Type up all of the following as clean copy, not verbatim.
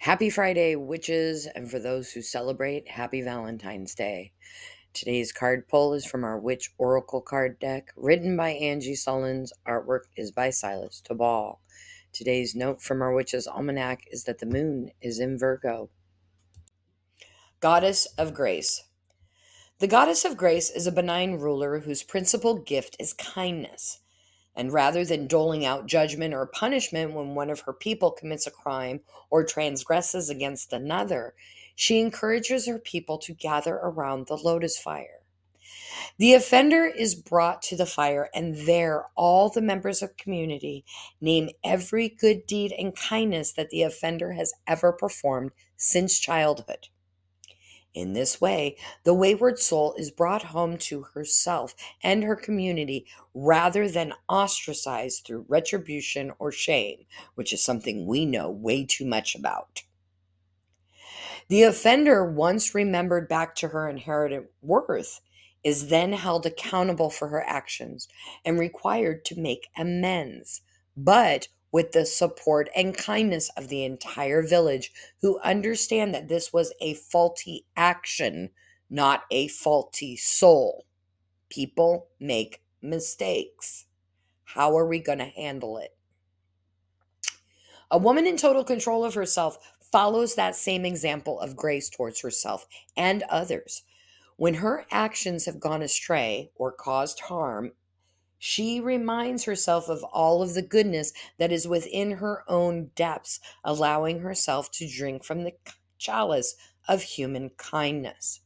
Happy Friday, witches, and for those who celebrate, happy Valentine's Day. Today's card pull is from our Witch Oracle card deck, written by Angie Sullins. Artwork is by Silas Tabal. Today's note from our Witch's Almanac is that the moon is in Virgo. Goddess of Grace. The Goddess of Grace is a benign ruler whose principal gift is kindness. And rather than doling out judgment or punishment when one of her people commits a crime or transgresses against another, she encourages her people to gather around the lotus fire. The offender is brought to the fire, and there all the members of the community name every good deed and kindness that the offender has ever performed since childhood. In this way, the wayward soul is brought home to herself and her community rather than ostracized through retribution or shame, which is something we know way too much about. The offender, once remembered back to her inherent worth, is then held accountable for her actions and required to make amends, but with the support and kindness of the entire village, who understand that this was a faulty action, not a faulty soul. People make mistakes. How are we going to handle it? A woman in total control of herself follows that same example of grace towards herself and others. When her actions have gone astray or caused harm, she reminds herself of all of the goodness that is within her own depths, allowing herself to drink from the chalice of human kindness.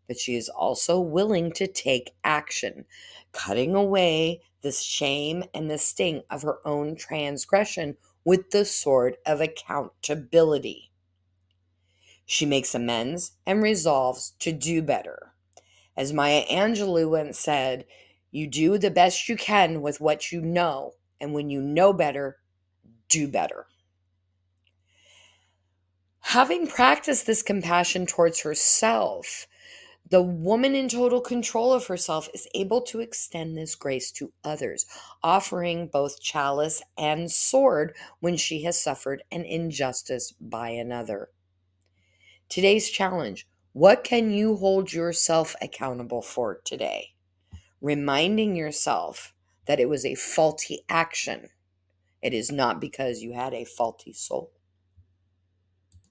But she is also willing to take action, cutting away the shame and the sting of her own transgression with the sword of accountability. She makes amends and resolves to do better. As Maya Angelou once said, you do the best you can with what you know, and when you know better, do better. Having practiced this compassion towards herself, the woman in total control of herself is able to extend this grace to others, offering both chalice and sword when she has suffered an injustice by another. Today's challenge: what can you hold yourself accountable for today? Reminding yourself that it was a faulty action. It is not because you had a faulty soul.